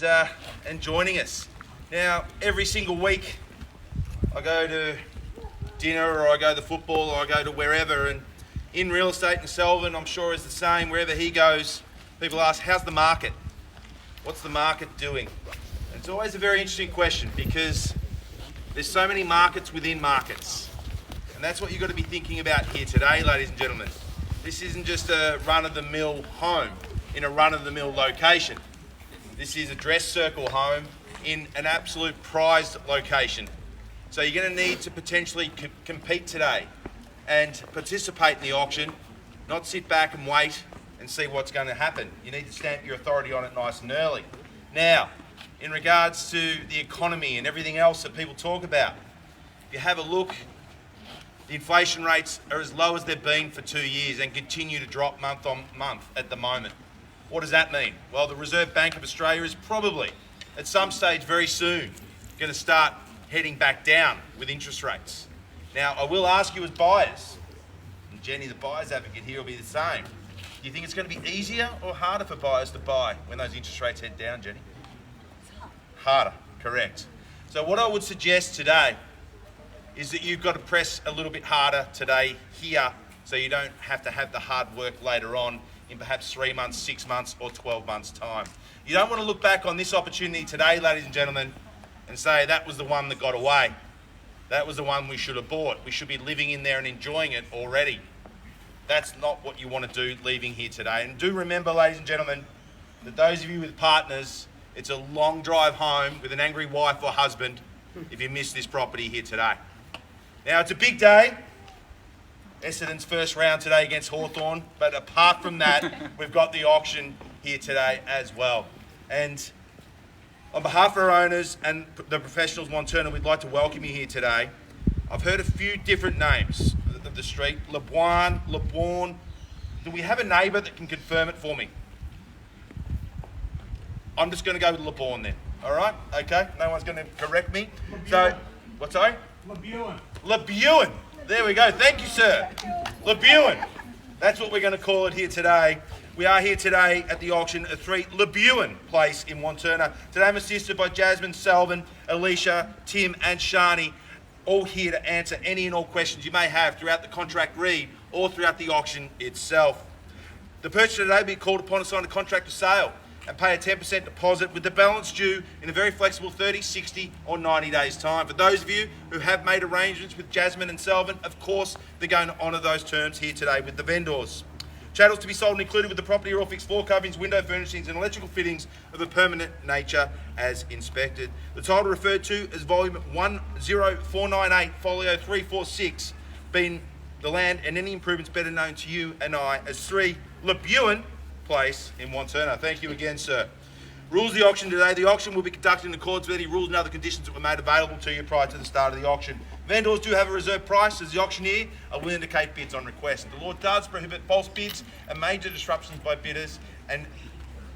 and joining us. Now, every single week I go to dinner or I go to football or I go to wherever, and in real estate in Selvan, I'm sure is the same. Wherever he goes, people ask, how's the market? What's the market doing? And it's always a very interesting question because there's so many markets within markets. And that's what you've got to be thinking about here today, ladies and gentlemen. This isn't just a run-of-the-mill home in a run-of-the-mill location. This is a dress circle home in an absolute prized location. So you're going to need to potentially compete today and participate in the auction, not sit back and wait and see what's going to happen. You need to stamp your authority on it nice and early. Now, in regards to the economy and everything else that people talk about, if you have a look, the inflation rates are as low as they've been for 2 years and continue to drop month on month at the moment. What does that mean? Well, the Reserve Bank of Australia is probably, at some stage very soon, going to start heading back down with interest rates. Now, I will ask you as buyers, and Jenny, the buyer's advocate here, will be the same. Do you think it's going to be easier or harder for buyers to buy when those interest rates head down, Jenny? Harder, correct. So what I would suggest today is that you've got to press a little bit harder today here so you don't have to have the hard work later on in perhaps 3 months, 6 months or 12 months time. You don't want to look back on this opportunity today, ladies and gentlemen, and say that was the one that got away. That was the one we should have bought. We should be living in there and enjoying it already. That's not what you want to do leaving here today. And do remember, ladies and gentlemen, that those of you with partners, it's a long drive home with an angry wife or husband if you miss this property here today. Now, it's a big day. Essendon's first round today against Hawthorn, but apart from that, we've got the auction here today as well. And on behalf of our owners and the professionals of Wantirna, we'd like to welcome you here today. I've heard a few different names of the street, Labuan. Do we have a neighbour that can confirm it for me? I'm just going to go with Labuan then, all right? Okay, no one's going to correct me. Labuan. So, what's that? Labuan. There we go. Thank you, sir. Labuan. That's what we're going to call it here today. We are here today at the auction at 3 Labuan Place in Wantirna. Today I'm assisted by Jasmine, Selvan, Alicia, Tim and Shani, all here to answer any and all questions you may have throughout the contract read or throughout the auction itself. The purchaser today will be called upon to sign a contract of sale and pay a 10% deposit with the balance due in a very flexible 30, 60 or 90 days time. For those of you who have made arrangements with Jasmine and Selvan, of course, they're going to honour those terms here today with the vendors. Chattels to be sold and included with the property are all fixed floor coverings, window furnishings and electrical fittings of a permanent nature as inspected. The title referred to as volume 10498 folio 346 being the land and any improvements better known to you and I as 3 Labuan Place in Wantirna. Thank you again, sir. Rules of the auction today. The auction will be conducted in accordance with any rules and other conditions that were made available to you prior to the start of the auction. Vendors do have a reserve price as the auctioneer will indicate bids on request. The law does prohibit false bids and major disruptions by bidders and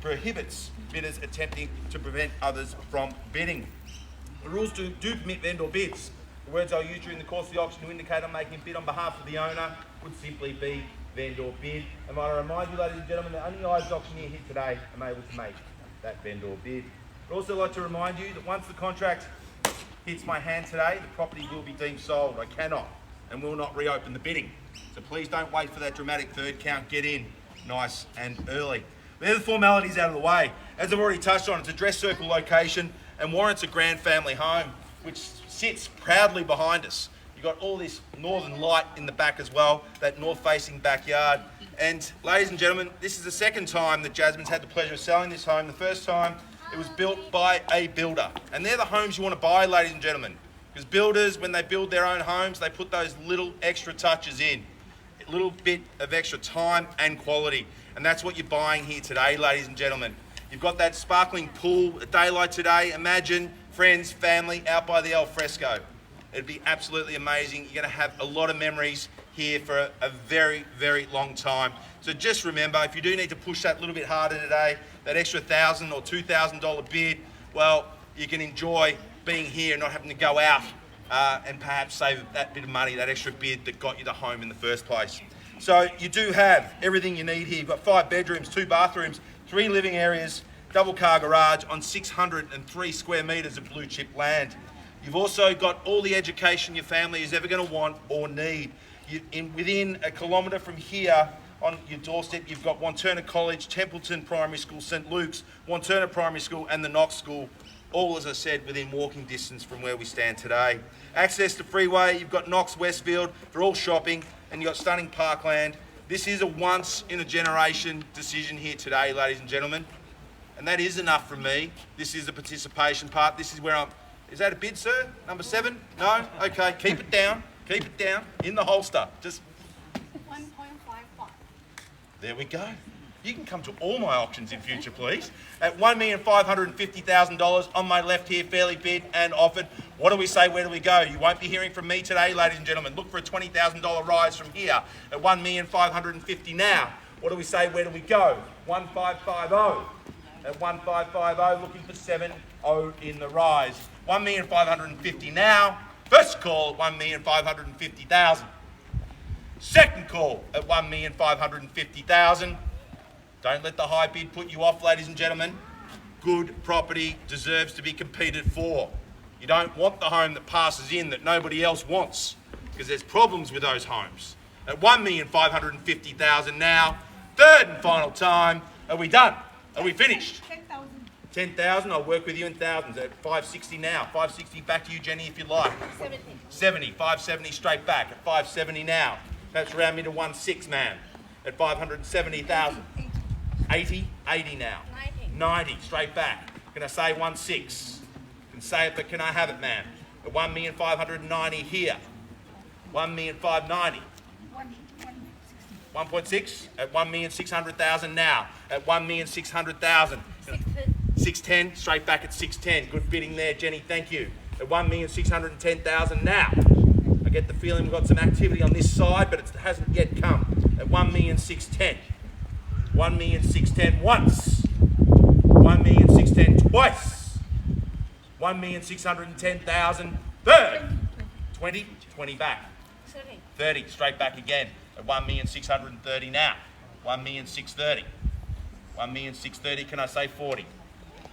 prohibits bidders attempting to prevent others from bidding. The rules do permit vendor bids. The words I'll use during the course of the auction to indicate I'm making a bid on behalf of the owner would simply be vendor bid. And might I remind you, ladies and gentlemen, that only I as auctioneer here today am able to make that vendor bid. I'd also like to remind you that once the contract hits my hand today, the property will be deemed sold. I cannot and will not reopen the bidding. So please don't wait for that dramatic third count. Get in nice and early. They're the formalities out of the way. As I've already touched on, it's a dress circle location and warrants a grand family home, which sits proudly behind us. You've got all this northern light in the back as well, that north-facing backyard. And ladies and gentlemen, this is the second time that Jasmine's had the pleasure of selling this home. The first time it was built by a builder. And they're the homes you want to buy, ladies and gentlemen. Because builders, when they build their own homes, they put those little extra touches in. A little bit of extra time and quality. And that's what you're buying here today, ladies and gentlemen. You've got that sparkling pool at daylight today. Imagine friends, family out by the al fresco. It'd be absolutely amazing. You're going to have a lot of memories here for a very, very long time. So just remember, if you do need to push that a little bit harder today, that extra $1,000 or $2,000 bid, well, you can enjoy being here and not having to go out and perhaps save that bit of money, that extra bid that got you the home in the first place. So you do have everything you need here. You've got 5 bedrooms, 2 bathrooms, 3 living areas, double car garage on 603 square metres of blue chip land. You've also got all the education your family is ever going to want or need. Within a kilometre from here, on your doorstep, you've got Wantirna College, Templeton Primary School, St Luke's, Wantirna Primary School and the Knox School, all, as I said, within walking distance from where we stand today. Access to freeway, you've got Knox Westfield for all shopping, and you've got stunning parkland. This is a once-in-a-generation decision here today, ladies and gentlemen, and that is enough from me. This is the participation part. This is where I'm... Is that a bid, sir? Number 7? No? Okay, keep it down. Keep it down. In the holster. Just... 1.55. There we go. You can come to all my auctions in future, please. At $1,550,000 on my left here, fairly bid and offered. What do we say? Where do we go? You won't be hearing from me today, ladies and gentlemen. Look for a $20,000 rise from here at $1,550,000 now. What do we say? Where do we go? 1,550. At 1,550, looking for 7.0 in the rise. 1,550,000 now. First call at 1,550,000. Second call at 1,550,000. Don't let the high bid put you off, ladies and gentlemen. Good property deserves to be competed for. You don't want the home that passes in that nobody else wants, because there's problems with those homes. At 1,550,000 now. Third and final time. Are we done? Are we finished? 10,000. 10,000. I'll work with you in thousands. At 560 now. 560 back to you, Jenny, if you like. 70. 70. 570 straight back. At 570 now. That's round me to 1.6, ma'am. At 570,000. 80. 80 now. 90. 90 straight back. Can I say 1.6? Can say it, but can I have it, ma'am? At 1,590,000 here. 1,590,000. 1.6 at 1,600,000 now. At 1,600,000. 610 straight back at 610. Good bidding there, Jenny. Thank you. At 1,610,000 now. I get the feeling we've got some activity on this side, but it hasn't yet come. At 1,610,000. 1,610,000 once. 1,610,000 twice. 1,610,000 third. 20. 20 back. 30. 30 straight back again. At 1,630,000 now. 1,630,000. 1,630,000. Can I say 40?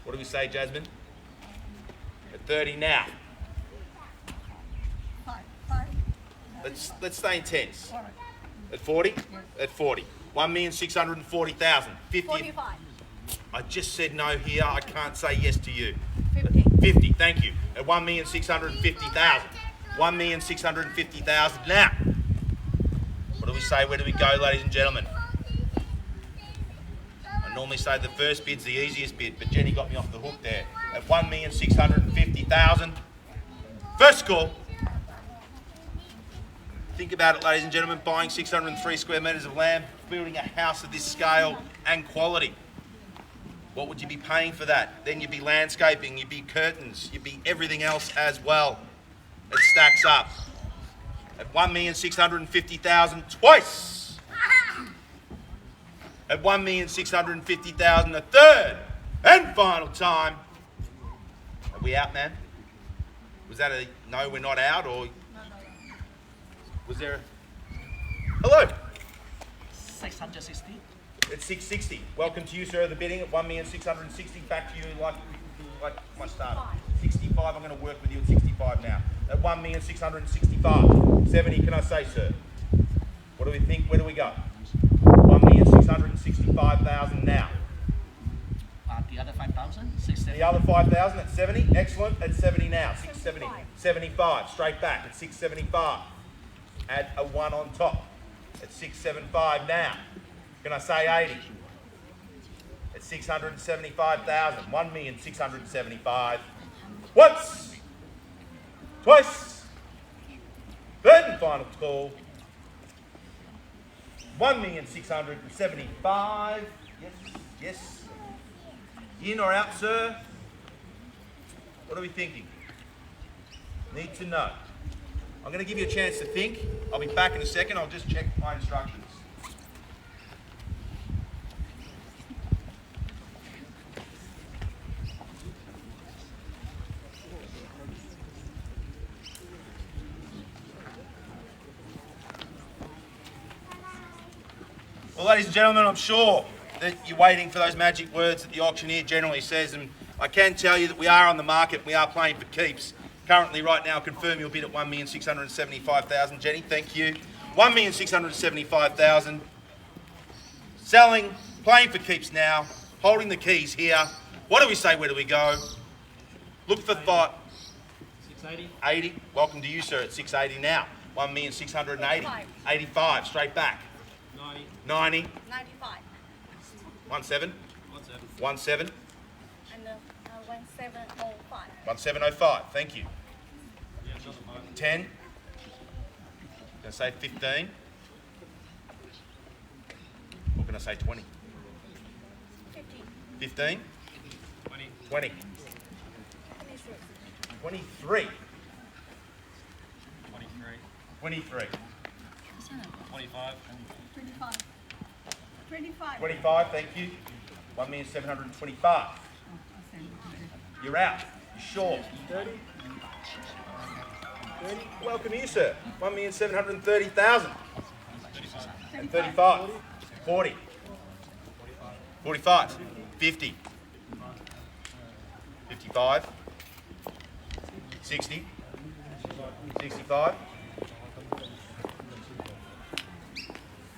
What do we say, Jasmine? At 30 now. Five. Let's stay intense. All right. At 40? At 40. 1,640,000. 50. 45. I just said no here. I can't say yes to you. 50. 50. Thank you. At 1,650,000. 1,650,000 now. What do we say? Where do we go, ladies and gentlemen? I normally say the first bid's the easiest bid, but Jenny got me off the hook there. At 1,650,000. First call. Think about it, ladies and gentlemen, buying 603 square metres of land, building a house of this scale and quality. What would you be paying for that? Then you'd be landscaping, you'd be curtains, you'd be everything else as well. It stacks up. At 1,650,000 twice. At 1,650,000 a third and final time. Are we out, man? Was that a no, we're not out, or was there a... Hello? 660. It's 660. Welcome to you, sir. The bidding at 1,660,000. Back to you like my start. 65. I'm going to work with you at 65 now. At 1,665,000. 70. Can I say, sir? What do we think? Where do we go? 1,665,000 now. The other 5,000? 670. The other 5,000 at 70. Excellent. At 70 now. 670. 75. Straight back at 675. Add a 1 on top. At 675 now. Can I say 80? At 675,000. 1,675,000. Once. Twice. Third and final call. 1,675,000. Yes. Yes. In or out, sir? What are we thinking? Need to know. I'm going to give you a chance to think. I'll be back in a second. I'll just check my instructions. Well, ladies and gentlemen, I'm sure that you're waiting for those magic words that the auctioneer generally says, and I can tell you that we are on the market. We are playing for keeps. Currently, right now, confirm your bid at $1,675,000. Jenny, thank you. $1,675,000. Selling, playing for keeps now, holding the keys here. What do we say? Where do we go? Look for thought. 680. 80. Welcome to you, sir, at 680 now. 1,680. 85. Straight back. 90. 90. 95. 17. 17. 17. And 1705. 1705. Thank you. Yeah, another 5. 10. Gonna say 15. Or can I say 20? 50. 15. 20. 20. 23. 23. 23. 23. 25. 25. 25. 25. Thank you. 1,725,000. You're out. You sure? 30. 30. Welcome here, sir. 1,730,000. And 35. 40. 45. 50. 55. 60. 65.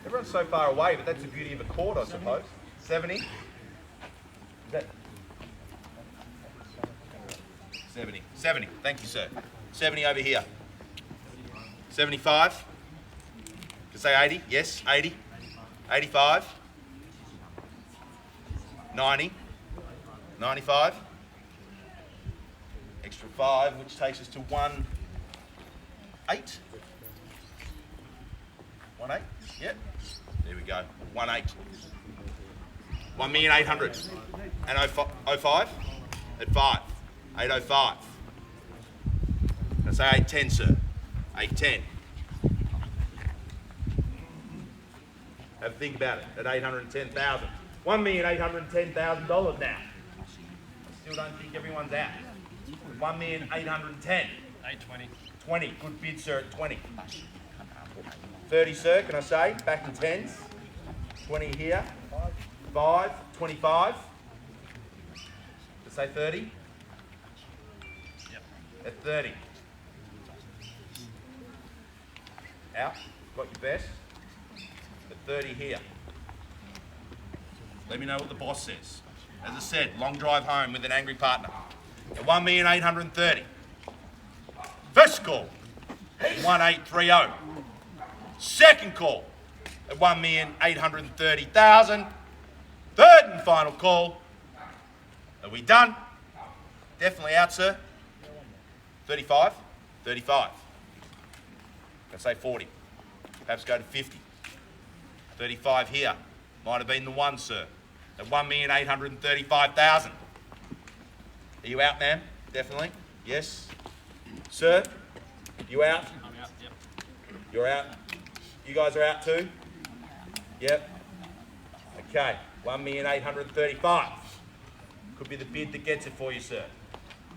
Everyone's so far away, but that's the beauty of a court, I suppose. 70. Is that 70? 70. Thank you, sir. 70 over here. 75. Can say 80? Yes, 80. 85. 90. 95. Extra 5, which takes us to 1 8. 1 8. Yep. There we go. 1 8. 1,800,000. And 05 at 5. 805. I say 810, sir. 810. Have a think about it. At 810,000. $1,810,000 now. I still don't think everyone's out. 1,810,000. 820. 20. Good bid, sir, at 20. 30, sir, can I say? Back in tens. 20 here. 5. 25. Let's say 30. Yep. At 30. Out. Got your best. At 30 here. Let me know what the boss says. As I said, long drive home with an angry partner. At 1,830,000. First call at 1,830,000. Second call at 1,830,000. Third and final call. Are we done? Definitely out, sir. 35. 35. Let's say 40. Perhaps go to 50. 35 here. Might have been the one, sir. At 1,835,000. Are you out, ma'am? Definitely. Yes. Sir, you out? I'm out. Yep. You're out? You guys are out too? Yep. Okay. 1,835,000. Could be the bid that gets it for you, sir.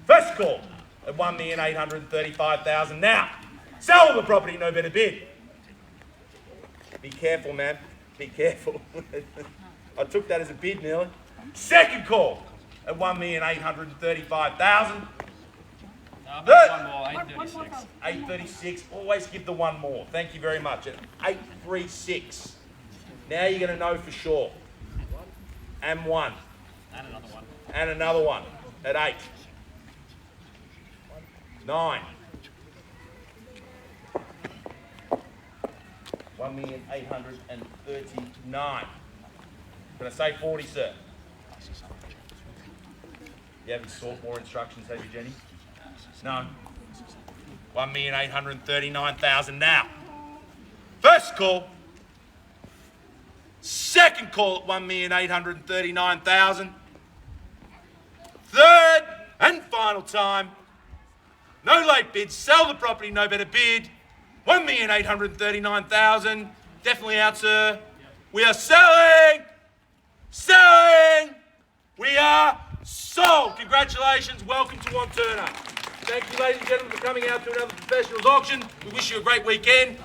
First call at 1,835,000 now. Sell the property, no better bid. Be careful, man. Be careful. I took that as a bid, nearly. Second call at 1,835,000. About one more. 836. 836. Always give the one more. Thank you very much. At 836. Now you're going to know for sure. And one. And another one. And another one. At 8. 9. 1,839,000. Can I say 40, sir? You haven't sought more instructions, have you, Jenny? No. 1,839,000 now. First call. Second call at 1,839,000. Third and final time. No late bids. Sell the property, no better bid. 1,839,000. Definitely out, sir. We are selling. Selling. We are sold. Congratulations. Welcome to Wantirna. Thank you, ladies and gentlemen, for coming out to another professionals auction. We wish you a great weekend.